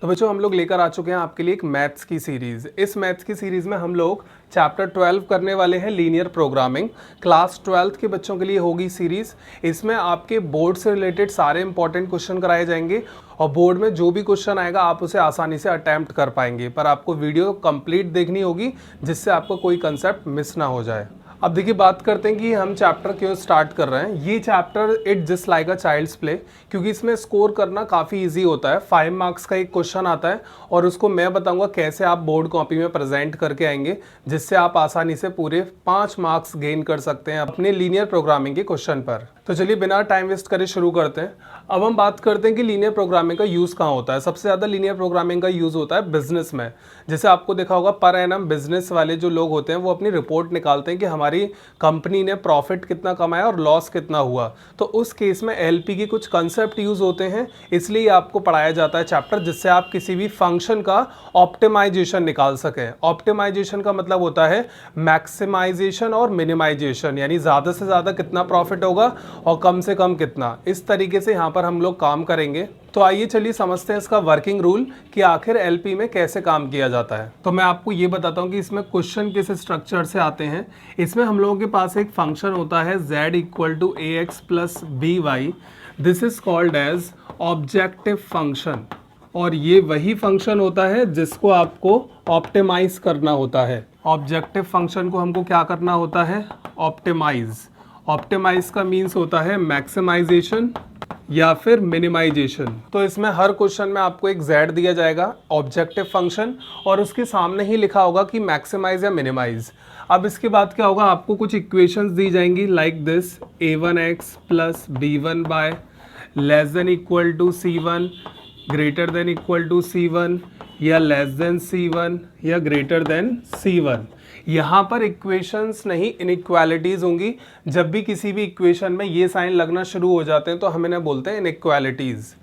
तो बच्चों हम लोग लेकर आ चुके हैं आपके लिए एक मैथ्स की सीरीज़। इस मैथ्स की सीरीज़ में हम लोग चैप्टर 12 करने वाले हैं, लीनियर प्रोग्रामिंग। क्लास 12th के बच्चों के लिए होगी सीरीज़। इसमें आपके बोर्ड से रिलेटेड सारे इंपॉर्टेंट क्वेश्चन कराए जाएंगे और बोर्ड में जो भी क्वेश्चन आएगा आप उसे आसानी से अटैम्प्ट कर पाएंगे, पर आपको वीडियो कंप्लीट देखनी होगी जिससे आपको कोई कंसेप्ट मिस ना हो जाए। अब देखिए बात करते हैं कि हम चैप्टर क्यों स्टार्ट कर रहे हैं। ये chapter it just like a child's play, क्योंकि इसमें स्कोर करना काफ़ी इजी होता है। 5 मार्क्स का एक क्वेश्चन आता है और उसको मैं बताऊंगा कैसे आप बोर्ड कॉपी में प्रेजेंट करके आएंगे, जिससे आप आसानी से पूरे 5 मार्क्स गेन कर सकते हैं अपने लीनियर प्रोग्रामिंग के क्वेश्चन पर। तो चलिए बिना टाइम वेस्ट करे शुरू करते हैं। अब हम बात करते हैं कि लीनियर प्रोग्रामिंग का यूज़ कहाँ होता है। सबसे ज़्यादा लीनियर प्रोग्रामिंग का यूज़ होता है बिजनेस में। जैसे आपको देखा होगा पर एनम बिजनेस वाले जो लोग होते हैं वो अपनी रिपोर्ट निकालते हैं कि हमारी कंपनी ने प्रॉफिट कितना कमाया और लॉस कितना हुआ। तो उस केस में एलपी के कुछ कंसेप्ट यूज़ होते हैं, इसलिए आपको पढ़ाया जाता है चैप्टर, जिससे आप किसी भी फंक्शन का ऑप्टिमाइजेशन निकाल सकें। ऑप्टिमाइजेशन का मतलब होता है मैक्सिमाइजेशन और मिनिमाइजेशन, यानी ज़्यादा से ज़्यादा कितना प्रॉफिट होगा और कम से कम कितना। इस तरीके से यहाँ पर हम लोग काम करेंगे। तो आइए चलिए समझते हैं इसका वर्किंग रूल कि आखिर एलपी में कैसे काम किया जाता है। तो मैं आपको ये बताता हूँ कि इसमें क्वेश्चन किस स्ट्रक्चर से आते हैं। इसमें हम लोगों के पास एक फंक्शन होता है z equal to a x plus b y. This is called as objective function, और ये वही फंक्शन होता है जिसको आपको ऑप्टिमाइज करना होता है। ऑब्जेक्टिव फंक्शन को हमको क्या करना होता है? ऑप्टिमाइज। ऑप्टिमाइज का मीन्स होता है मैक्सिमाइजेशन या फिर मिनिमाइजेशन। तो इसमें हर क्वेश्चन में आपको एक z दिया जाएगा, ऑब्जेक्टिव फंक्शन, और उसके सामने ही लिखा होगा कि मैक्सिमाइज या मिनिमाइज। अब इसके बाद क्या होगा, आपको कुछ इक्वेशंस दी जाएंगी like this, a1x plus b1 by less than equal to c1 greater than equal to c1 या लेस देन c1 या ग्रेटर देन c1। यहाँ पर इक्वेशंस नहीं, इनइक्वालिटीज़ होंगी। जब भी किसी भी इक्वेशन में ये साइन लगना शुरू हो जाते हैं तो हम इन्हें बोलते हैं इनइक्वालिटीज़।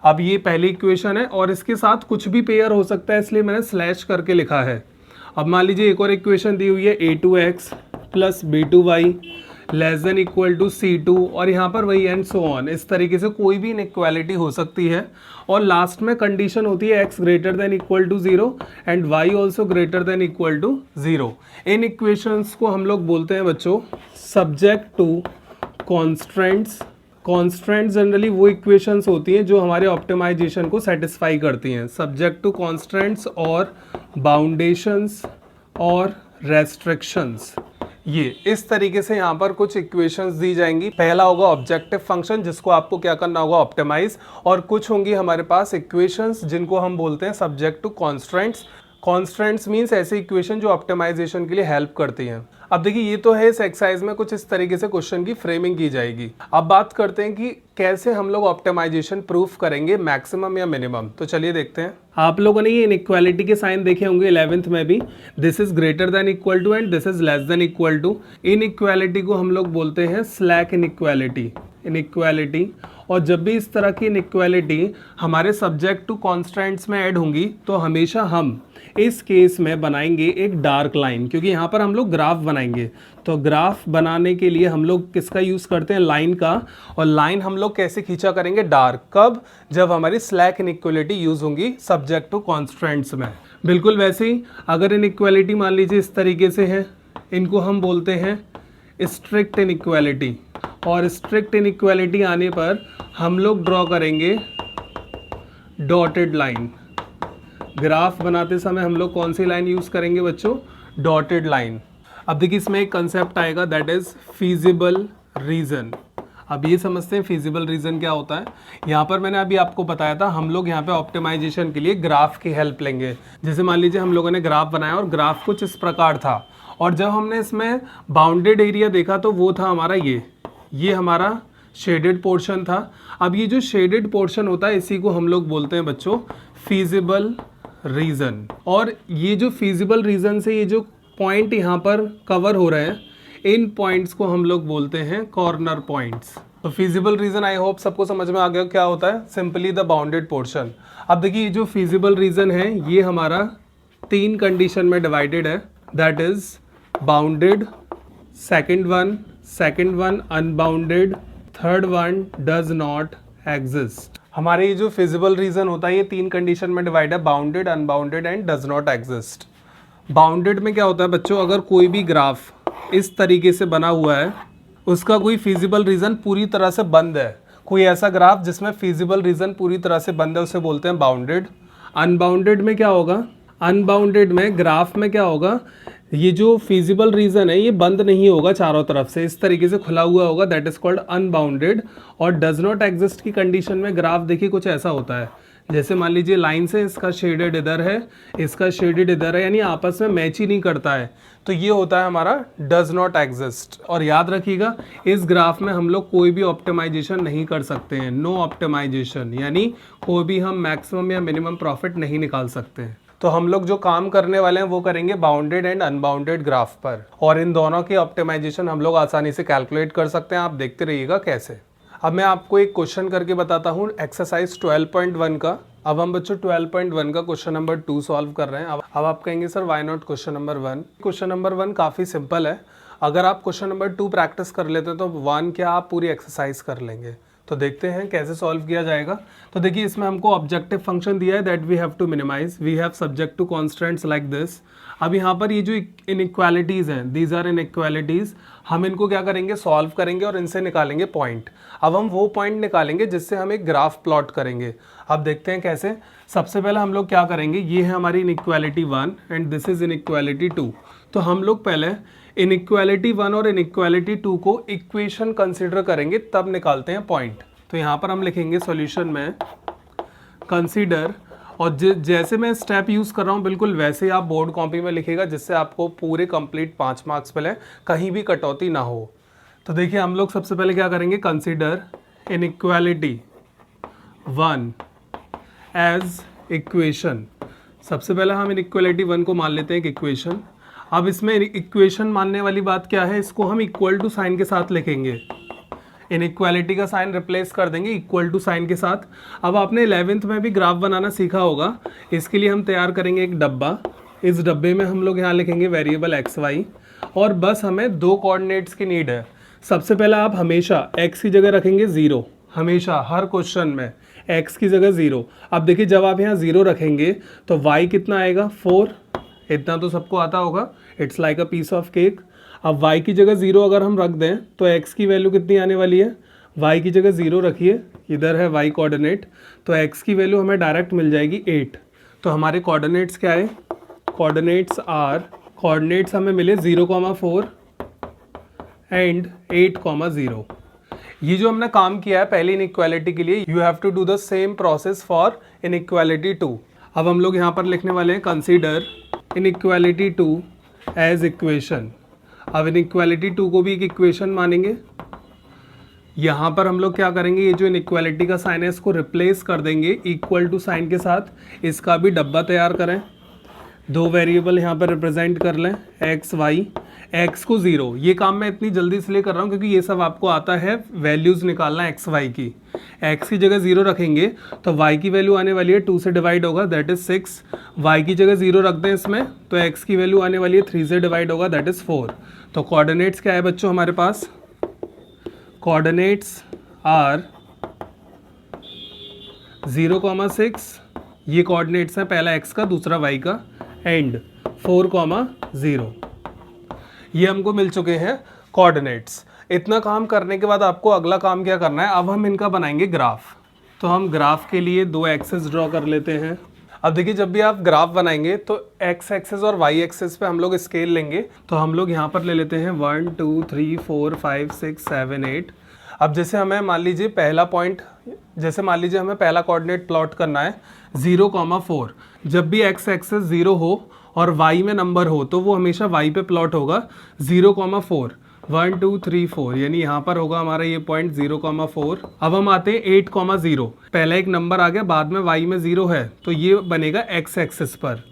अब ये पहली इक्वेशन है और इसके साथ कुछ भी पेयर हो सकता है, इसलिए मैंने स्लैश करके लिखा है। अब मान लीजिए एक और इक्वेशन दी हुई है a2x plus b2y less than equal to c2, और यहाँ पर वही एंड सो ऑन। इस तरीके से कोई भी इनइक्वालिटी हो सकती है और लास्ट में कंडीशन होती है x greater than equal to 0 and y also greater than equal to 0। इन इक्वेशंस को हम लोग बोलते हैं बच्चों subject to constraints. Constraints generally वो इक्वेशंस होती हैं जो हमारे ऑप्टिमाइजेशन को सेटिस्फाई करती हैं। सब्जेक्ट टू कॉन्स्ट्रेंट्स और बाउंडेशंस और रेस्ट्रिक्शंस, ये इस तरीके से यहाँ पर कुछ इक्वेशंस दी जाएंगी। पहला होगा ऑब्जेक्टिव फंक्शन जिसको आपको क्या करना होगा, ऑप्टिमाइज, और कुछ होंगी हमारे पास इक्वेशंस जिनको हम बोलते हैं subject to constraints. Constraints means ऐसी इक्वेशन जो ऑप्टिमाइजेशन के लिए हेल्प करती हैं। अब देखिए ये तो है, इस एक्सरसाइज में कुछ इस तरीके से क्वेश्चन की फ्रेमिंग की जाएगी। अब बात करते हैं कि कैसे हम लोग ऑप्टिमाइजेशन प्रूफ करेंगे, मैक्सिमम या मिनिमम। तो चलिए देखते हैं। आप लोगों ने ये इनइक्वालिटी के साइन देखे होंगे 11th में भी, this is greater than equal to and this is less than equal to. Inequality को हम लोग बोलते हैं स्लैक इनइक्वालिटी। और जब भी इस तरह की इनइक्वालिटी हमारे सब्जेक्ट टू कॉन्स्टेंट्स में ऐड होंगी तो हमेशा हम इस केस में बनाएंगे एक डार्क लाइन, क्योंकि यहाँ पर हम लोग ग्राफ बनाएंगे। तो ग्राफ बनाने के लिए हम लोग किसका यूज़ करते हैं? लाइन का। और लाइन हम लोग कैसे खींचा करेंगे? डार्क। कब? जब हमारी स्लैक इनइक्वालिटी यूज़ होंगी सब्जेक्ट टू कॉन्स्टेंट्स में। बिल्कुल वैसे ही अगर इनइक्वालिटी मान लीजिए इस तरीके से है, इनको हम बोलते हैं स्ट्रिक्ट इनइक्वालिटी। और स्ट्रिक्ट इनइक्वालिटी आने पर हम लोग ड्रॉ करेंगे डॉटेड लाइन। ग्राफ बनाते समय हम लोग कौन सी लाइन यूज़ करेंगे बच्चों? Dotted line. अब देखिए इसमें एक कंसेप्ट आएगा दैट इज़ फीजिबल रीजन। अब ये समझते हैं फीजिबल रीजन क्या होता है। यहाँ पर मैंने अभी आपको बताया था हम लोग यहाँ पे ऑप्टिमाइजेशन के लिए ग्राफ की हेल्प लेंगे। जैसे मान लीजिए हम लोगों ने ग्राफ बनाया और ग्राफ कुछ इस प्रकार था, और जब हमने इसमें बाउंडेड एरिया देखा तो वो था हमारा ये हमारा शेडेड पोर्शन था। अब ये जो शेडेड पोर्शन होता है इसी को हम लोग बोलते हैं बच्चों फीजिबल रीजन। और ये जो फीजिबल रीजन से ये जो पॉइंट यहाँ पर कवर हो रहे हैं, इन पॉइंट्स को हम लोग बोलते हैं कॉर्नर पॉइंट्स। तो फीजिबल रीजन आई होप सबको समझ में आ गया क्या होता है, सिंपली द बाउंडेड पोर्शन। अब देखिए ये जो फीजिबल रीजन है ये हमारा 3 कंडीशन में डिवाइडेड है, that is bounded, second one unbounded, third one does not exist. हमारे ये जो फिजिबल रीजन होता है ये 3 कंडीशन में डिवाइड है, bounded, unbounded and does not exist. Bounded में क्या होता है बच्चों, अगर कोई भी ग्राफ इस तरीके से बना हुआ है, उसका कोई फिजिबल रीजन पूरी तरह से बंद है, कोई ऐसा ग्राफ जिसमें फिजिबल रीजन पूरी तरह से बंद है, उसे बोलते हैं बाउंडेड। अनबाउंडेड में क्या होगा, अनबाउंडेड में ग्राफ में क्या होगा, ये जो फिजिबल रीजन है ये बंद नहीं होगा चारों तरफ से, इस तरीके से खुला हुआ होगा, दैट इज कॉल्ड अनबाउंडेड। और डज नॉट एग्जिस्ट की कंडीशन में ग्राफ देखिए कुछ ऐसा होता है, जैसे मान लीजिए लाइन से इसका शेडेड इधर है, इसका शेडेड इधर है, यानी आपस में मैच ही नहीं करता है, तो ये होता है हमारा डज नॉट एग्जिस्ट। और याद रखिएगा इस ग्राफ में हम लोग कोई भी ऑप्टिमाइजेशन नहीं कर सकते हैं, नो ऑप्टिमाइजेशन, यानी कोई भी हम मैक्सिमम या मिनिमम प्रॉफिट नहीं निकाल सकते हैं। तो हम लोग जो काम करने वाले हैं वो करेंगे बाउंडेड एंड अनबाउंडेड ग्राफ पर, और इन दोनों की ऑप्टिमाइजेशन हम लोग आसानी से कैलकुलेट कर सकते हैं। आप देखते रहिएगा कैसे। अब मैं आपको एक क्वेश्चन करके बताता हूँ एक्सरसाइज 12.1 का। अब हम बच्चों 12.1 का क्वेश्चन नंबर 2 सॉल्व कर रहे हैं। अब आप कहेंगे sir why not question number 1। Question number 1 काफ़ी सिंपल है, अगर आप क्वेश्चन नंबर 2 प्रैक्टिस कर लेते हैं तो 1 क्या आप पूरी एक्सरसाइज कर लेंगे। तो देखते हैं कैसे सॉल्व किया जाएगा। तो देखिए इसमें हमको ऑब्जेक्टिव फंक्शन दिया है that we have to minimize, we have subject to constants like this. अब यहाँ पर ये जो इनइक्वालिटीज़ हैं, दीज आर इनइक्वालिटीज़, हम इनको क्या करेंगे, सॉल्व करेंगे और इनसे निकालेंगे पॉइंट। अब हम वो पॉइंट निकालेंगे जिससे हम एक ग्राफ प्लॉट करेंगे। अब देखते हैं कैसे। सबसे पहले हम लोग क्या करेंगे, ये है हमारी inequality 1 and this is inequality 2। तो हम लोग पहले इनइक्वालिटी 1 और इनइक्वालिटी 2 को इक्वेशन कंसिडर करेंगे, तब निकालते हैं पॉइंट। तो यहाँ पर हम लिखेंगे सॉल्यूशन में कंसीडर, और जैसे मैं स्टेप यूज़ कर रहा हूँ बिल्कुल वैसे ही आप बोर्ड कॉपी में लिखिएगा, जिससे आपको पूरे कंप्लीट 5 मार्क्स मिले, कहीं भी कटौती ना हो। तो देखिए हम लोग सबसे पहले क्या करेंगे, कंसीडर इनइक्वालिटी 1 एज इक्वेशन। सबसे पहले हम इनइक्वालिटी 1 को मान लेते हैं एक इक्वेशन। अब इसमें इक्वेशन मानने वाली बात क्या है, इसको हम इक्वल टू साइन के साथ लिखेंगे, इनइक्वालिटी का साइन रिप्लेस कर देंगे इक्वल टू साइन के साथ। अब आपने 11th में भी ग्राफ बनाना सीखा होगा, इसके लिए हम तैयार करेंगे एक डब्बा। इस डब्बे में हम लोग यहाँ लिखेंगे वेरिएबल एक्स वाई, और बस हमें 2 कोऑर्डिनेट्स की नीड है। सबसे पहला आप हमेशा x की जगह रखेंगे 0, हमेशा हर क्वेश्चन में x की जगह 0। अब देखिए जब आप यहाँ 0 रखेंगे तो y कितना आएगा, 4, इतना तो सबको आता होगा, it's like a piece of cake. अब y की जगह 0 अगर हम रख दें तो x की वैल्यू कितनी आने वाली है, y की जगह 0 रखिए, इधर है y कोऑर्डिनेट, तो x की वैल्यू हमें डायरेक्ट मिल जाएगी 8। तो हमारे कोऑर्डिनेट्स क्या है, कोऑर्डिनेट्स हमें मिले 0,4 एंड 8,0। ये जो हमने काम किया है पहली इनइक्वालिटी के लिए, you have to do the same process for inequality 2। अब हम लोग यहाँ पर लिखने वाले हैं कंसीडर इनइक्वालिटी 2 एज इक्वेशन। अब इनइक्वालिटी 2 को भी एक इक्वेशन मानेंगे। यहाँ पर हम लोग क्या करेंगे, ये जो इनइक्वालिटी का साइन है इसको रिप्लेस कर देंगे इक्वल टू साइन के साथ। इसका भी डब्बा तैयार करें, 2 वेरिएबल यहाँ पर रिप्रेजेंट कर लें, एक्स वाई, एक्स को 0। ये काम मैं इतनी जल्दी इसलिए कर रहा हूँ क्योंकि ये सब आपको आता है वैल्यूज़ निकालना एक्स वाई की। एक्स की जगह 0 रखेंगे तो वाई की वैल्यू आने वाली है 2 से डिवाइड होगा, दैट इज़ 6। वाई की जगह 0 रख दें इसमें तो एक्स की वैल्यू आने वाली है 3 से डिवाइड होगा, दैट इज़ 4। तो कोऑर्डिनेट्स क्या है बच्चों हमारे पास, कोऑर्डिनेट्स आर 0,6, ये कोऑर्डिनेट्स हैं, पहला एक्स का दूसरा वाई का, एंड 4,0। ये हमको मिल चुके हैं कोऑर्डिनेट्स। इतना काम करने के बाद आपको अगला काम क्या करना है, अब हम इनका बनाएंगे ग्राफ। तो हम ग्राफ के लिए 2 एक्सेस ड्रॉ कर लेते हैं। अब देखिए जब भी आप ग्राफ बनाएंगे तो एक्स एक्सेस और वाई एक्सेस पे हम लोग स्केल लेंगे। तो हम लोग यहाँ पर ले लेते हैं 1 2 3 4 5 6 7 8। अब जैसे हमें मान लीजिए पहला पॉइंट, जैसे मान लीजिए हमें पहला कोऑर्डिनेट प्लॉट करना है 0,4। जब भी एक्स एक्सेस 0 हो और y में नंबर हो तो वो हमेशा y पे प्लॉट होगा 0,4, 1 2 3 4, यानी यहाँ पर होगा हमारा ये पॉइंट 0,4। अब हम आते हैं 8,0, पहला एक नंबर आ गया, बाद में y में 0 है तो ये बनेगा x एक्सिस पर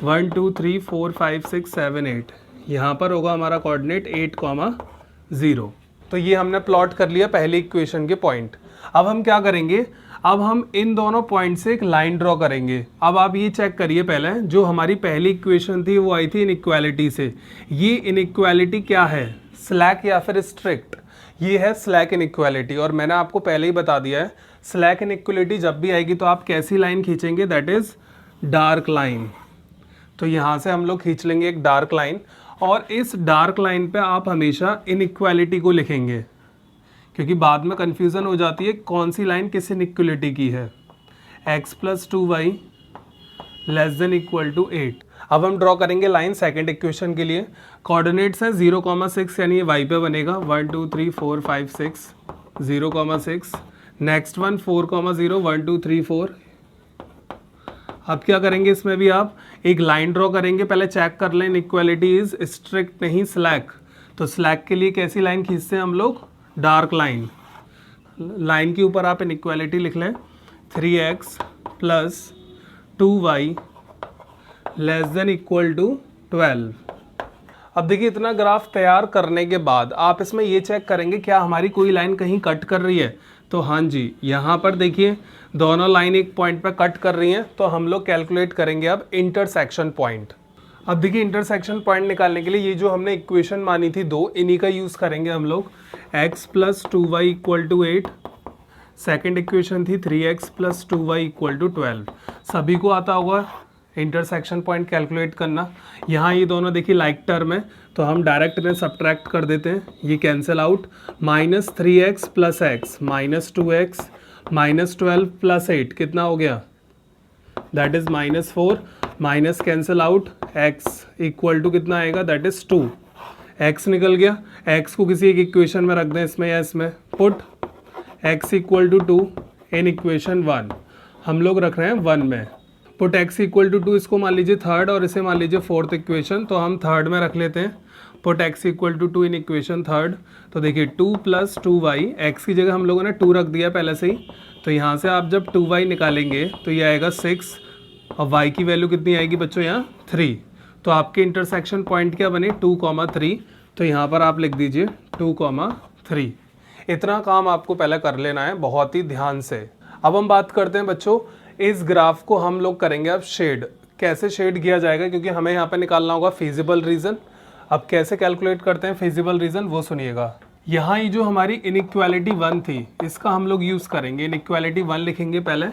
1 2 3 4 5 6 7 8, यहाँ पर होगा हमारा कोऑर्डिनेट 8,0। तो ये हमने प्लॉट कर लिया पहली इक्वेशन के पॉइंट। अब हम क्या करेंगे, अब हम इन दोनों पॉइंट से एक लाइन ड्रॉ करेंगे। अब आप ये चेक करिए, पहले जो हमारी पहली इक्वेशन थी वो आई थी इनइक्वालिटी से। ये इनइक्वालिटी क्या है, स्लैक या फिर स्ट्रिक्ट? ये है स्लैक इनइक्वालिटी, और मैंने आपको पहले ही बता दिया है स्लैक इनइक्वलिटी जब भी आएगी तो आप कैसी लाइन खींचेंगे, दैट इज डार्क लाइन। तो यहाँ से हम लोग खींच लेंगे एक डार्क लाइन, और इस डार्क लाइन पे आप हमेशा इनइक्वालिटी को लिखेंगे, क्योंकि बाद में कंफ्यूजन हो जाती है कौन सी लाइन किस इनइक्वलिटी की है। x + 2y <= 8। अब हम ड्रॉ करेंगे लाइन सेकंड इक्वेशन के लिए। कोऑर्डिनेट्स हैं 0,6, यानी ये y पे बनेगा 1 2 3 4 5 6, 0,6। Next one 4,0 1 2 3 4। अब क्या करेंगे, इसमें भी आप एक लाइन ड्रॉ करेंगे। पहले चेक कर लें इनइक्वालिटी इज स्ट्रिक्ट नहीं स्लैक। तो स्लैक के लिए कैसी लाइन खींचते हैं हम लोग, डार्क लाइन। लाइन के ऊपर आप इनइक्वालिटी लिख लें 3x + 2y <= 12। अब देखिए इतना ग्राफ तैयार करने के बाद आप इसमें ये चेक करेंगे क्या हमारी कोई लाइन कहीं कट कर रही है। तो हाँ जी, यहाँ पर देखिए दोनों लाइन एक पॉइंट पर कट कर रही हैं। तो हम लोग कैलकुलेट करेंगे अब इंटरसेक्शन पॉइंट। अब देखिए इंटरसेक्शन पॉइंट निकालने के लिए ये जो हमने इक्वेशन मानी थी दो, इन्हीं का यूज़ करेंगे हम लोग। x + 2y = 8, सेकेंड इक्वेशन थी 3x + 2y = 12। सभी को आता होगा इंटरसेक्शन पॉइंट कैलकुलेट करना। यहाँ ये दोनों देखिए लाइक टर्म है, तो हम डायरेक्ट इन्हें सब्ट्रैक्ट कर देते हैं, ये cancel out. -3x + x -2x -12 + 8 कितना हो गया, that is -4। Minus cancel out, x = कितना आएगा, दैट इज 2। x निकल गया, x को किसी एक इक्वेशन में रख दें, इसमें या इसमें। पुट x = 2 इन इक्वेशन 1, हम लोग रख रहे हैं 1 में। पुट x = 2, इसको मान लीजिए थर्ड और इसे मान लीजिए फोर्थ इक्वेशन, तो हम थर्ड में रख लेते हैं। Put x = 2 in equation third. तो देखिए 2 + 2y, x की जगह हम लोगों ने 2 रख दिया पहले से ही। तो यहाँ से आप जब 2y निकालेंगे तो ये आएगा 6, और y की वैल्यू कितनी आएगी बच्चों, यहाँ 3। तो आपके इंटरसेक्शन पॉइंट क्या बने, 2,3। तो यहाँ पर आप लिख दीजिए 2,3। इतना काम आपको पहले कर लेना है बहुत ही ध्यान से। अब हम बात करते हैं बच्चों, इस ग्राफ को हम लोग करेंगे अब शेड। कैसे शेड किया जाएगा, क्योंकि हमें यहाँ पे निकालना होगा फिजिबल रीजन। अब कैसे कैलकुलेट करते हैं फिजिबल रीजन, वो सुनिएगा। यहाँ ये जो हमारी इनइक्वालिटी 1 थी, इसका हम लोग यूज़ करेंगे। इनइक्वालिटी 1 लिखेंगे पहले,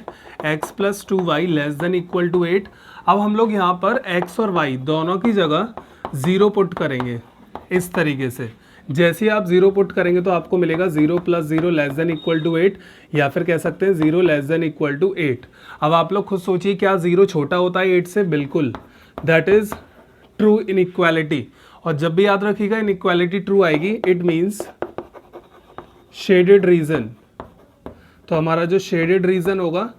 x + 2y <= 8। अब हम लोग यहाँ पर x और y दोनों की जगह 0 पुट करेंगे इस तरीके से। जैसे ही आप 0 पुट करेंगे तो आपको मिलेगा 0 + 0 <= 8, या फिर कह सकते हैं 0 <= 8। अब आप लोग खुद सोचिए, क्या 0 छोटा होता है 8 से? बिल्कुल, दैट इज ट्रू इनइक्वालिटी। और जब भी याद रखिएगा इनइक्वालिटी ट्रू आएगी, इट मीन्स शेडेड रीजन। तो हमारा जो शेडेड रीजन होगा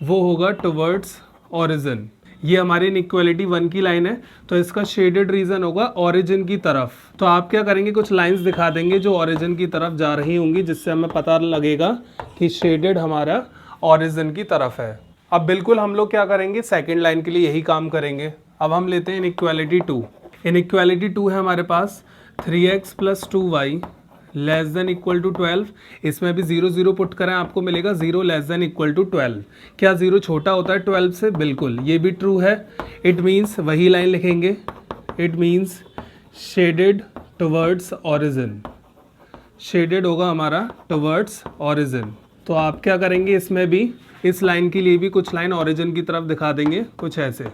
वो होगा टुवर्ड्स ओरिजिन। ये हमारी इनइक्वालिटी 1 की लाइन है, तो इसका शेडेड रीजन होगा ओरिजिन की तरफ। तो आप क्या करेंगे, कुछ लाइंस दिखा देंगे जो ओरिजिन की तरफ जा रही होंगी, जिससे हमें पता लगेगा कि शेडेड हमारा ओरिजिन की तरफ है। अब बिल्कुल हम लोग क्या करेंगे, सेकेंड लाइन के लिए यही काम करेंगे। अब हम लेते हैं इनइक्वालिटी 2। इनइक्वालिटी 2 है हमारे पास 3x + 2y <= 12। इसमें भी 0 0 पुट करें, आपको मिलेगा 0 <= 12। क्या 0 छोटा होता है 12 से? बिल्कुल, ये भी ट्रू है। इट मीन्स वही लाइन लिखेंगे, it means shaded towards origin. Shaded होगा हमारा टुवर्ड्स ओरिजिन। तो आप क्या करेंगे, इसमें भी इस लाइन के लिए भी कुछ लाइन ओरिजिन की तरफ दिखा देंगे, कुछ ऐसे।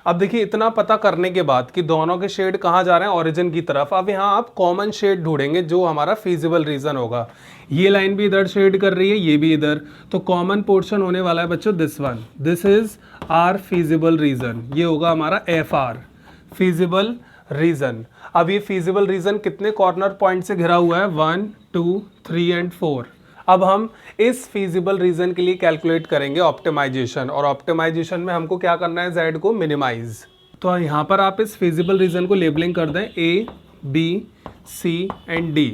अब देखिए इतना पता करने के बाद कि दोनों के शेड कहाँ जा रहे हैं, ओरिजिन की तरफ। अब यहाँ आप कॉमन शेड ढूंढेंगे जो हमारा फिजिबल रीजन होगा। ये लाइन भी इधर शेड कर रही है, ये भी इधर, तो कॉमन पोर्शन होने वाला है बच्चों this one. This is our feasible region. ये होगा हमारा FR, फिजिबल रीजन। अब ये फिजिबल रीजन कितने कॉर्नर पॉइंट से घिरा हुआ है, 1 2 3 एंड 4। अब हम इस फिजिबल रीजन के लिए कैलकुलेट करेंगे ऑप्टिमाइजेशन, और ऑप्टिमाइजेशन में हमको क्या करना है, Z को मिनिमाइज। तो यहाँ पर आप इस फिजिबल रीजन को लेबलिंग कर दें A, B, C and D।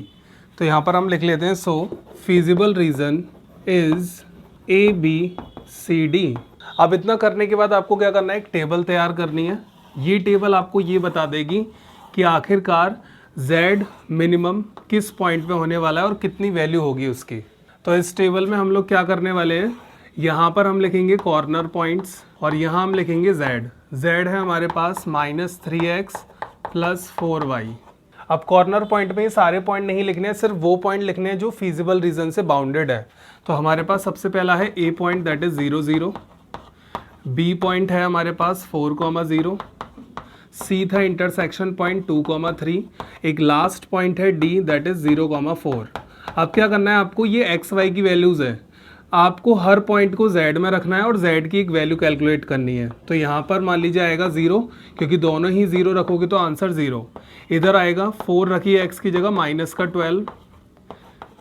तो यहाँ पर हम लिख लेते हैं, सो फिजिबल रीजन इज ABCD। अब इतना करने के बाद आपको क्या करना है, एक टेबल तैयार करनी है। ये टेबल आपको ये बता देगी कि आखिरकार Z मिनिमम किस पॉइंट पे होने वाला है और कितनी वैल्यू होगी उसकी। तो इस टेबल में हम लोग क्या करने वाले हैं, यहाँ पर हम लिखेंगे कॉर्नर पॉइंट्स, और यहाँ हम लिखेंगे Z। Z है हमारे पास -3x + 4y। अब कॉर्नर पॉइंट में ये सारे पॉइंट नहीं लिखने हैं, सिर्फ वो पॉइंट लिखने हैं जो फीजिबल रीजन से बाउंडेड है। तो हमारे पास सबसे पहला है A point that is 0 0, B point है हमारे पास 4,0, सी था इंटरसेक्शन पॉइंट 2,3, एक लास्ट पॉइंट है डी दैट इज 0,4। अब क्या करना है आपको, ये एक्स वाई की वैल्यूज़ है, आपको हर पॉइंट को z में रखना है और z की एक वैल्यू कैलकुलेट करनी है। तो यहाँ पर मान लीजिए आएगा 0, क्योंकि दोनों ही 0 रखोगे तो आंसर 0। इधर आएगा 4 रखिए x की जगह, माइनस का 12,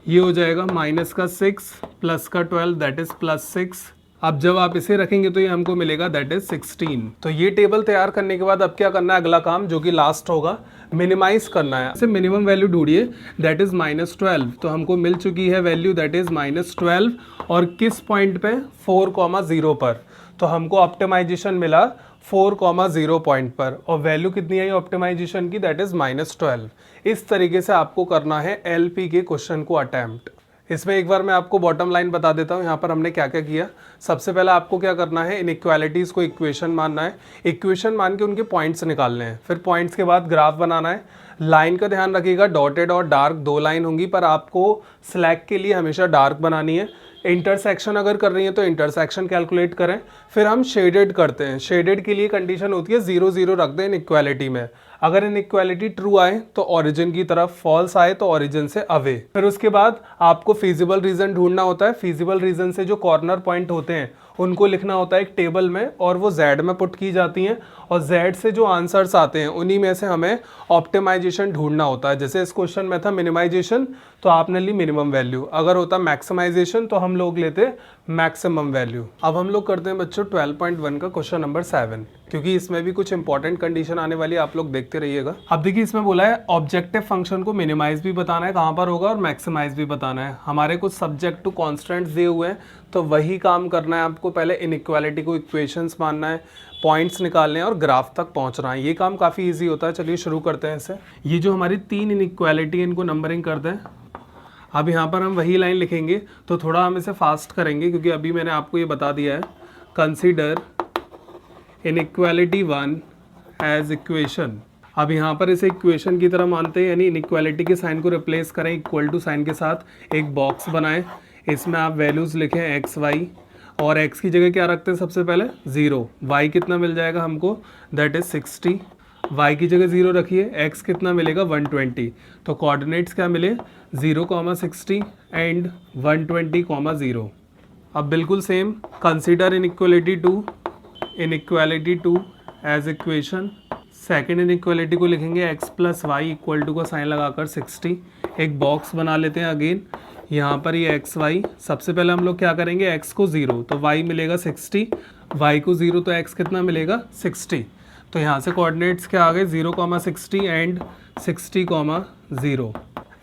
ये हो जाएगा माइनस का 6 प्लस का 12 दैट इज प्लस 6। अब जब आप इसे रखेंगे तो ये हमको मिलेगा दैट इज 16। तो ये टेबल तैयार करने के बाद अब क्या करना है, अगला काम जो कि लास्ट होगा, मिनिमाइज करना है। इसे मिनिमम वैल्यू ढूंढिए दैट इज -12। तो हमको मिल चुकी है वैल्यू दैट इज -12, और किस पॉइंट पे, 4,0 पर। तो हमको ऑप्टिमाइजेशन मिला 4,0 पॉइंट पर, और वैल्यू कितनी आई ऑप्टिमाइजेशन की, दैट इज -12। इस तरीके से आपको करना है एलपी के क्वेश्चन को अटेम्प्ट। इसमें एक बार मैं आपको बॉटम लाइन बता देता हूँ यहाँ पर हमने क्या क्या किया। सबसे पहले आपको क्या करना है, इनइक्वालिटीज़ को इक्वेशन मानना है, इक्वेशन मान के उनके पॉइंट्स निकालने हैं, फिर पॉइंट्स के बाद ग्राफ बनाना है। लाइन का ध्यान रखिएगा, डॉटेड और डार्क 2 लाइन होंगी, पर आपको स्लैक के लिए हमेशा डार्क बनानी है। इंटरसेक्शन अगर कर रही है तो इंटरसेक्शन कैलकुलेट करें। फिर हम शेडेड करते हैं, शेडेड के लिए कंडीशन होती है 0 0 रख दें इनइक्वालिटी में। अगर इनइक्वालिटी ट्रू आए तो ओरिजिन की तरफ, फॉल्स आए तो ओरिजिन से अवे। फिर उसके बाद आपको फिजिबल रीजन ढूंढना होता है। फिजिबल रीजन से जो कॉर्नर पॉइंट होते हैं उनको लिखना होता है एक टेबल में, और वो z में पुट की जाती हैं, और z से जो आंसर्स आते हैं उन्हीं में से हमें ऑप्टिमाइजेशन ढूंढना होता है। जैसे इस क्वेश्चन में था मिनिमाइजेशन, तो आपने ली मिनिमम वैल्यू। अगर होता मैक्सिमाइजेशन तो हम लोग लेते मैक्सिमम वैल्यू। अब हम लोग करते हैं बच्चों 12.1 का क्वेश्चन नंबर 7, क्योंकि इसमें भी कुछ इंपॉर्टेंट कंडीशन आने वाली है, आप लोग देखते रहिएगा। अब देखिए इसमें बोला है ऑब्जेक्टिव फंक्शन को मिनिमाइज भी बताना है कहाँ पर होगा, और मैक्सिमाइज भी बताना है। हमारे कुछ सब्जेक्ट टू कॉन्स्टेंट्स दिए हुए हैं, तो वही काम करना है आपको। पहले इनइक्वालिटी को इक्वेशंस मानना है, पॉइंट्स निकालने हैं और ग्राफ तक पहुंचना है। ये काम काफ़ी इजी होता है। चलिए शुरू करते हैं इसे। ये जो हमारी 3 इनइक्वालिटी है इनको नंबरिंग करते हैं। अब यहाँ पर हम वही लाइन लिखेंगे, तो थोड़ा हम इसे फास्ट करेंगे क्योंकि अभी मैंने आपको ये बता दिया है। Consider inequality 1 as equation. अब यहाँ पर इसे इक्वेशन की तरह मानते हैं, यानी इनइक्वालिटी के साइन को रिप्लेस करें इक्वल टू साइन के साथ। एक बॉक्स बनाएं, इसमें आप वैल्यूज़ लिखें एक्स वाई, और x की जगह क्या रखते हैं सबसे पहले 0। y कितना मिल जाएगा हमको, दैट इज 60। y की जगह 0 रखिए, x कितना मिलेगा 120। तो कोऑर्डिनेट्स क्या मिले 0,60 एंड 120,0। अब बिल्कुल same, consider inequality 2 as equation. Second inequality को लिखेंगे x plus y equal to का साइन लगाकर 60। एक बॉक्स बना लेते हैं अगेन, यहाँ पर ये एक्स वाई। सबसे पहले हम लोग क्या करेंगे, x को 0 तो y मिलेगा 60, y को 0 तो x कितना मिलेगा 60। तो यहाँ से कोऑर्डिनेट्स क्या आ गए 0,60 एंड 60,0।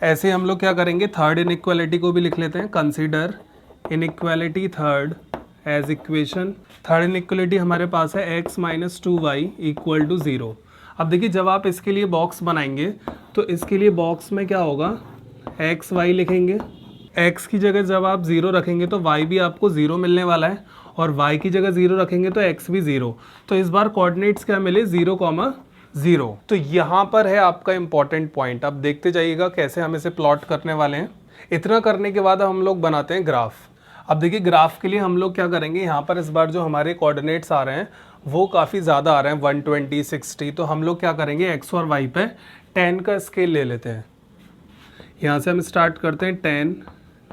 ऐसे हम लोग क्या करेंगे, थर्ड इनइक्वालिटी को भी लिख लेते हैं। Consider inequality third as equation. Third inequality हमारे पास है x minus 2y equal to 0। अब देखिए जब आप इसके लिए बॉक्स बनाएंगे तो इसके लिए बॉक्स में क्या होगा, एक्स वाई लिखेंगे। x की जगह जब आप 0 रखेंगे तो y भी आपको 0 मिलने वाला है, और y की जगह 0 रखेंगे तो x भी 0। तो इस बार कोऑर्डिनेट्स क्या मिले 0,0। तो यहाँ पर है आपका इंपॉर्टेंट पॉइंट। अब देखते जाइएगा कैसे हम इसे प्लॉट करने वाले हैं। इतना करने के बाद हम लोग बनाते हैं ग्राफ। अब देखिए ग्राफ के लिए हम लोग क्या करेंगे, यहाँ पर इस बार जो हमारे कोऑर्डिनेट्स आ रहे हैं वो काफ़ी ज़्यादा आ रहे हैं 120, 60। तो हम लोग क्या करेंगे, x और y पे 10 का स्केल ले लेते हैं। यहाँ से हम स्टार्ट करते हैं 10,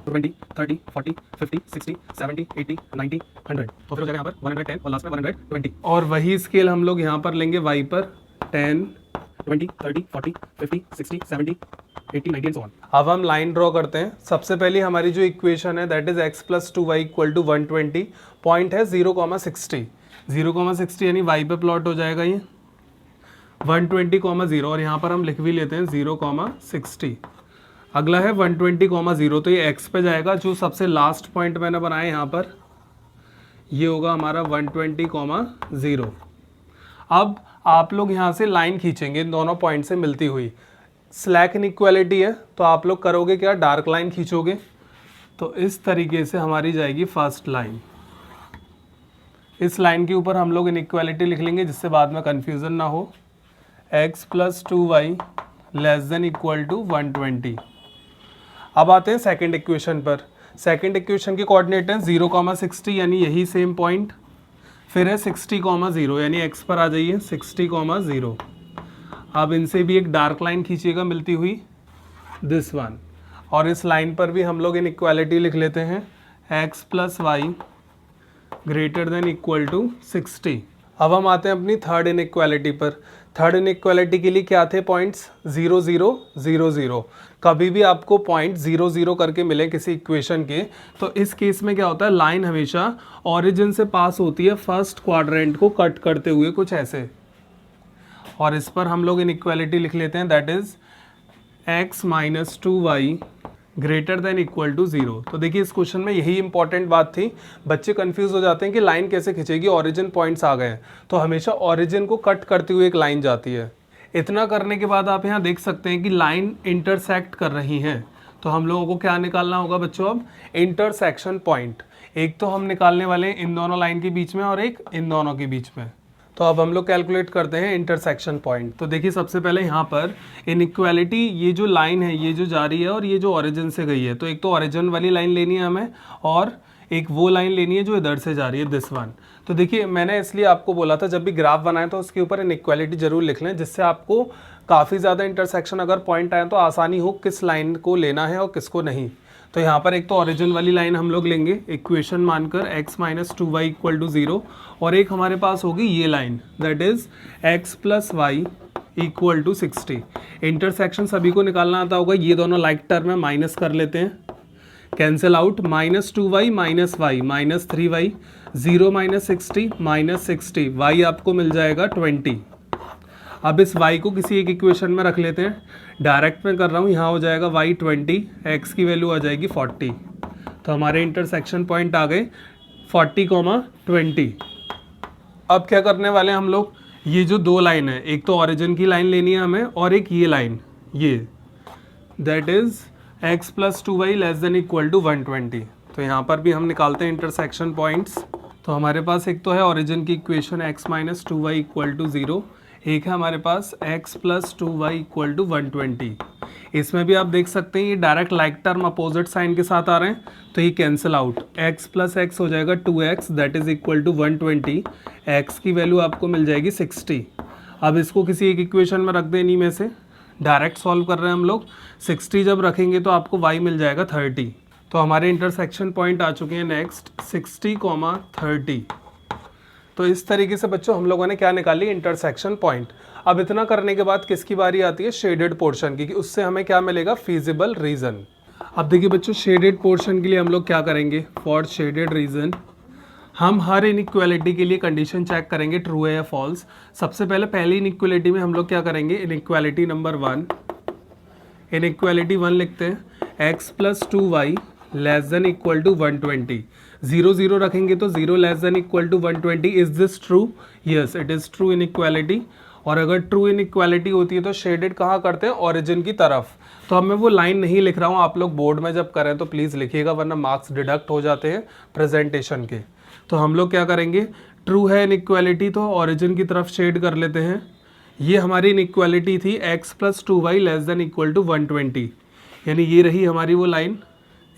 20, 30, 40, 50, 60, 70, 80, 90, 100। तो फिर हो जाएगा यहाँ पर 110 और लास्ट में 120। और वही स्केल हम लोग यहाँ पर लेंगे y पर 10, 20, 30, 40, 50, 60, 70, 80, 90 एंड सो ऑन। अब हम लाइन ड्रॉ करते हैं। सबसे पहली हमारी जो इक्वेशन है that is x plus 2y equal to 120। Point है 0,60। 0,60 यानी y पे प्लॉट हो जाएगा ये 120,0, और यहाँ पर हम लिख भी लेते हैं 0,60। अगला है 120,0, तो ये x पे जाएगा। जो सबसे लास्ट पॉइंट मैंने बनाया यहाँ पर ये होगा हमारा 120,0। अब आप लोग यहाँ से लाइन खींचेंगे इन दोनों पॉइंट से मिलती हुई। स्लैक इनइक्वालिटी है तो आप लोग करोगे क्या, डार्क लाइन खींचोगे। तो इस तरीके से हमारी जाएगी फर्स्ट लाइन। इस लाइन के ऊपर हम लोग इनइक्वालिटी लिख लेंगे जिससे बाद में कन्फ्यूज़न ना हो। x plus 2y less than equal to 120। अब आते हैं सेकंड इक्वेशन पर। सेकंड इक्वेशन के कोऑर्डिनेट हैं 0,60 यानी यही सेम पॉइंट, फिर है 60,0 यानी x पर आ जाइए 60,0। अब इनसे भी एक डार्क लाइन खींचिएगा मिलती हुई, दिस वन, और इस लाइन पर भी हम लोग इनइक्वालिटी लिख लेते हैं x plus y greater than equal to 60। अब हम आते हैं अपनी थर्ड इनइक्वालिटी पर। थर्ड इनइक्वालिटी के लिए क्या थे पॉइंट्स? 0 0 0 0। कभी भी आपको पॉइंट 0 0 करके मिले किसी इक्वेशन के, तो इस केस में क्या होता है, लाइन हमेशा ओरिजिन से पास होती है फर्स्ट क्वाड्रेंट को कट करते हुए कुछ ऐसे, और इस पर हम लोग इनइक्वालिटी लिख लेते हैं that is x minus 2y greater than equal to 0। तो देखिए इस क्वेश्चन में यही इंपॉर्टेंट बात थी। बच्चे कंफ्यूज हो जाते हैं कि लाइन कैसे खींचेगी, ओरिजिन पॉइंट्स आ गए हैं, तो हमेशा ओरिजिन को कट करते हुए एक लाइन जाती है। इतना करने के बाद आप यहाँ देख सकते हैं कि लाइन इंटरसेक्ट कर रही हैं, तो हम लोगों को क्या निकालना होगा बच्चों? अब इंटरसेक्शन पॉइंट। एक तो हम निकालने वाले हैं इन दोनों लाइन के बीच में और एक इन दोनों के बीच में। तो अब हम लोग कैलकुलेट करते हैं इंटरसेक्शन पॉइंट। तो देखिए सबसे पहले यहाँ पर इनइक्वालिटी, ये जो लाइन है ये जो जा रही है और ये जो ओरिजिन से गई है, तो एक तो ओरिजिन वाली लाइन लेनी है हमें और एक वो लाइन लेनी है जो इधर से जा रही है, दिस वन। तो देखिए मैंने इसलिए आपको बोला था जब भी ग्राफ बनाए तो उसके ऊपर इनइक्वालिटी जरूर लिख लें, जिससे आपको काफ़ी ज़्यादा इंटरसेक्शन अगर पॉइंट आए तो आसानी हो किस लाइन को लेना है और किसको नहीं। तो यहाँ पर एक तो ओरिजिन वाली लाइन हम लोग लेंगे इक्वेशन मानकर x minus 2y equal to 0, और एक हमारे पास होगी ये line that is x plus y equal to 60। Intersection सभी को निकालना आता होगा, ये दोनों लाइक टर्म में माइनस कर लेते हैं, cancel out, minus 2y minus y minus 3y, 0 minus 60 minus 60, y आपको मिल जाएगा 20। अब इस y को किसी एक इक्वेशन में रख लेते हैं, डायरेक्ट में कर रहा हूँ, यहाँ हो जाएगा y 20, x की वैल्यू आ जाएगी 40। तो हमारे इंटरसेक्शन पॉइंट आ गए 40,20। अब क्या करने वाले हैं हम लोग, ये जो दो लाइन है, एक तो ओरिजिन की लाइन लेनी है हमें और एक ये लाइन, ये that is x plus 2y less than equal to 120। तो यहाँ पर भी हम निकालते हैं इंटरसेक्शन पॉइंट्स। तो हमारे पास एक तो है ओरिजिन की equation x minus 2y equal to 0, एक है हमारे पास x plus 2y equal to 120। इसमें भी आप देख सकते हैं ये direct like term opposite sign के साथ आ रहे हैं, तो ये cancel out, x plus x हो जाएगा 2x that is equal to 120, x की वैल्यू आपको मिल जाएगी 60। अब इसको किसी एक इक्वेशन में रख दें, इन्हीं में से डायरेक्ट सॉल्व कर रहे हैं हम लोग। 60 जब रखेंगे तो आपको y मिल जाएगा 30। तो हमारे इंटरसेक्शन पॉइंट आ चुके हैं नेक्स्ट 60,30। तो इस तरीके से बच्चों हम लोगों ने क्या निकाली, इंटरसेक्शन पॉइंट। अब इतना करने के बाद किसकी बारी आती है, शेडेड पोर्शन की, कि उससे हमें क्या मिलेगा, फीजिबल रीजन। अब देखिए बच्चों शेडेड पोर्शन के लिए हम लोग क्या करेंगे, फॉर शेडेड रीजन हम हर इनइक्वालिटी के लिए कंडीशन चेक करेंगे ट्रू है या फॉल्स। सबसे पहले पहली इनइक्वालिटी में हम लोग क्या करेंगे, इनइक्वालिटी नंबर 1, इनइक्वालिटी 1 लिखते हैं x plus 2y less than equal to 120। 0 0 रखेंगे तो 0 less than equal to 120। Is this true? Yes it is true inequality. और अगर ट्रू इनइक्वालिटी होती है तो शेडेड कहाँ करते हैं, ओरिजिन की तरफ। तो अब मैं वो लाइन नहीं लिख रहा हूँ, आप लोग बोर्ड में जब करें तो प्लीज़ लिखिएगा, वरना मार्क्स डिडक्ट हो जाते हैं प्रेजेंटेशन के। तो हम लोग क्या करेंगे, ट्रू है इनइक्वालिटी तो ओरिजिन की तरफ शेड कर लेते हैं। ये हमारी इनइक्वालिटी थी x plus 2y less than equal to 120, यानी ये रही हमारी वो लाइन।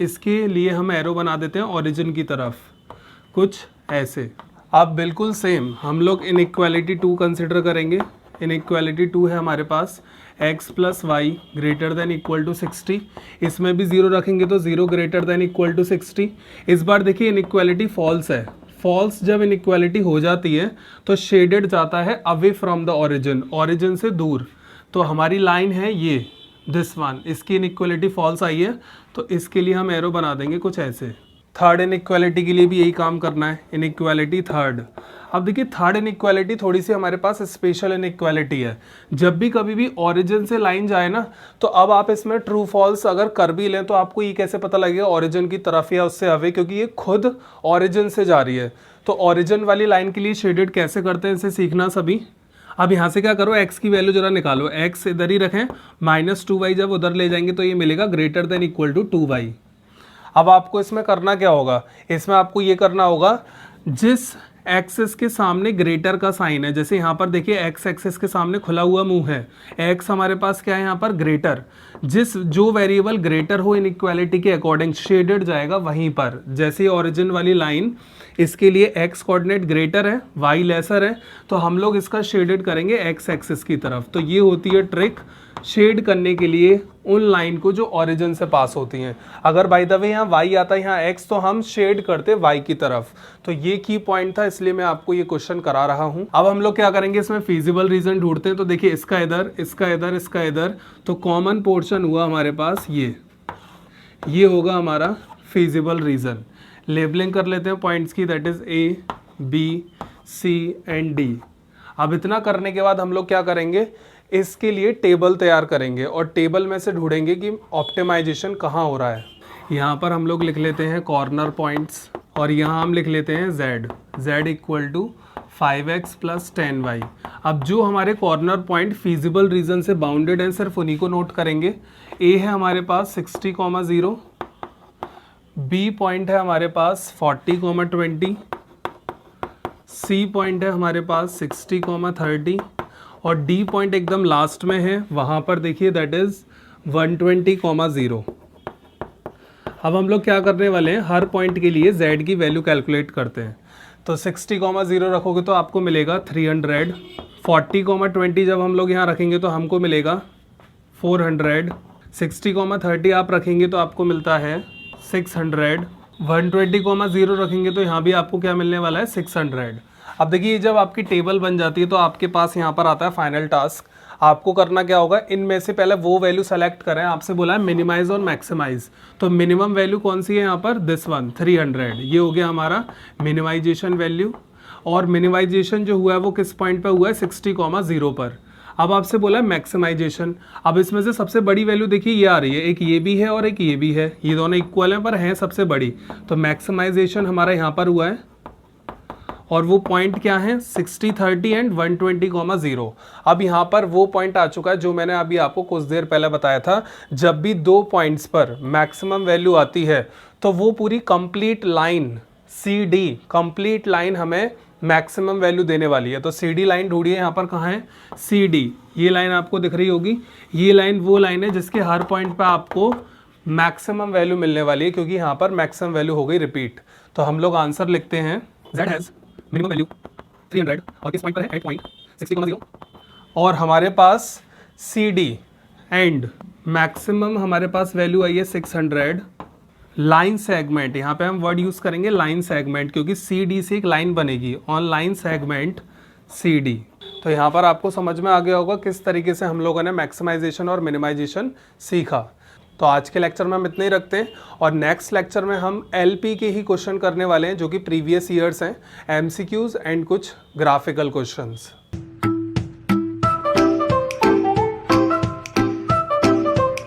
इसके लिए हम एरो बना देते हैं ओरिजिन की तरफ, कुछ ऐसे। अब बिल्कुल सेम हम लोग इनइक्वालिटी 2 कंसिडर करेंगे। इनइक्वालिटी 2 है हमारे पास x plus y greater than equal to 60। इसमें भी 0 रखेंगे तो 0 ग्रेटर देन इक्वल टू 60। इस बार देखिए इनइक्वालिटी फॉल्स है। फॉल्स जब इनइक्वालिटी हो जाती है तो शेडेड जाता है away from the origin, origin से दूर। तो हमारी लाइन है ये दिस वन, इसकी इनइक्वालिटी फॉल्स आई है, तो इसके लिए हम एरो बना देंगे कुछ ऐसे। थर्ड इनइक्वालिटी के लिए भी यही काम करना है, इनइक्वालिटी थर्ड। अब देखिए थर्ड इनइक्वालिटी थोड़ी सी हमारे पास स्पेशल इनइक्वालिटी है। जब भी कभी भी ओरिजिन से लाइन जाए ना, तो अब आप इसमें ट्रू फॉल्स अगर कर भी लें तो आपको ये कैसे पता लगेगा ओरिजिन की तरफ या उससे अवे, क्योंकि ये खुद ओरिजिन से जा रही है। तो ओरिजिन वाली लाइन के लिए शेडेड कैसे करते हैं इसे सीखना सभी। अब यहाँ से क्या करो, x की वैल्यू जरा निकालो, x इधर ही रखें, माइनस 2y जब उधर ले जाएंगे तो ये मिलेगा greater than equal to 2y। अब आपको इसमें करना क्या होगा, इसमें आपको ये करना होगा जिस एक्स इसके सामने ग्रेटर का साइन है, जैसे यहाँ पर देखिए एक्स एक्सिस के सामने खुला हुआ मुंह है, एक्स हमारे पास क्या है यहाँ पर ग्रेटर, जो वेरिएबल ग्रेटर हो इनइक्वालिटी के अकॉर्डिंग शेडेड जाएगा वहीं पर। जैसे ओरिजिन वाली लाइन, इसके लिए एक्स कोऑर्डिनेट ग्रेटर है, वाई लेसर है, तो हम लोग इसका शेडेड करेंगे एक्स एक्सिस की तरफ। तो ये होती है ट्रिक शेड करने के लिए उन लाइन को जो ओरिजिन से पास होती हैं। अगर बाय द वे यहाँ वाई आता है यहाँ एक्स, तो हम शेड करते वाई की तरफ। तो ये की पॉइंट था, इसलिए मैं आपको ये क्वेश्चन करा रहा हूँ। अब हम लोग क्या करेंगे, इसमें फीजिबल रीजन ढूंढते हैं। तो देखिए इसका इधर, इसका इधर, इसका इधर, तो कॉमन पोर्शन हुआ हमारे पास ये होगा हमारा फीजिबल रीजन। लेबलिंग कर लेते हैं पॉइंट्स की, that is A, B, C and D. अब इतना करने के बाद हम लोग क्या करेंगे, इसके लिए टेबल तैयार करेंगे और टेबल में से ढूंढेंगे कि ऑप्टिमाइजेशन कहाँ हो रहा है। यहाँ पर हम लोग लिख लेते हैं कॉर्नर पॉइंट्स और यहाँ हम लिख लेते हैं z equal to 5x plus 10y। अब जो हमारे कॉर्नर पॉइंट फीजिबल रीजन से बाउंडेड हैं सिर्फ उन्हीं को नोट करेंगे। a है हमारे पास 60,0, b पॉइंट है हमारे पास 40,20, c पॉइंट है हमारे पास 60,30 और डी पॉइंट एकदम लास्ट में है, वहाँ पर देखिए दैट इज 120,0। अब हम लोग क्या करने वाले हैं, हर पॉइंट के लिए z की वैल्यू कैलकुलेट करते हैं। तो 60,0 रखोगे तो आपको मिलेगा 300, 40,20 जब हम लोग यहाँ रखेंगे तो हमको मिलेगा 400, 60,30 आप रखेंगे तो आपको मिलता है 600, 120,0 रखेंगे तो यहाँ भी आपको क्या मिलने वाला है 600। अब देखिए जब आपकी टेबल बन जाती है तो आपके पास यहाँ पर आता है फाइनल टास्क। आपको करना क्या होगा, इनमें से पहले वो वैल्यू सेलेक्ट करें। आपसे बोला है मिनिमाइज और मैक्सिमाइज, तो मिनिमम वैल्यू कौन सी है यहाँ पर, दिस वन 300। ये हो गया हमारा मिनिमाइजेशन वैल्यू और मिनिमाइजेशन जो हुआ है वो किस पॉइंट पर हुआ है, 60,0 पर। अब आपसे बोला है मैक्सिमाइजेशन। अब इसमें से सबसे बड़ी वैल्यू देखिए ये आ रही है, एक ये भी है और एक ये भी है, ये दोनों इक्वल हैं पर हैं सबसे बड़ी, तो मैक्सिमाइजेशन हमारा यहाँ पर हुआ है और वो पॉइंट क्या है 60, 30 एंड 120,0। अब यहाँ पर वो पॉइंट आ चुका है जो मैंने अभी आपको कुछ देर पहले बताया था। जब भी दो पॉइंट्स पर मैक्सिमम वैल्यू आती है तो वो पूरी complete line CD, complete line हमें मैक्सिमम वैल्यू देने वाली है। तो CD लाइन ढूंढिए, यहाँ पर कहाँ है CD, ये लाइन आपको दिख रही होगी। ये लाइन वो लाइन है जिसके हर पॉइंट पर आपको मैक्सिमम वैल्यू मिलने वाली है, क्योंकि यहाँ पर मैक्सिमम वैल्यू हो गई रिपीट। तो हम लोग आंसर लिखते हैं Z हैज़ मिनिमम वैल्यू 300 और किस पॉइंट पर है, एट पॉइंट 60,0 और हमारे पास CD एंड मैक्सिमम हमारे पास वैल्यू आई है 600। लाइन सेगमेंट, यहाँ पे हम वर्ड यूज करेंगे लाइन सेगमेंट, क्योंकि CD से एक लाइन बनेगी, ऑन लाइन सेगमेंट CD। तो यहाँ पर आपको समझ में आ गया होगा किस तरीके से हम लोगों ने मैक्सिमाइजेशन और मिनिमाइजेशन सीखा। तो आज के लेक्चर में हम इतने ही रखते हैं और नेक्स्ट लेक्चर में हम LP के ही क्वेश्चन करने वाले हैं जो कि प्रीवियस ईयर्स हैं, MCQs एंड कुछ ग्राफिकल क्वेश्चंस।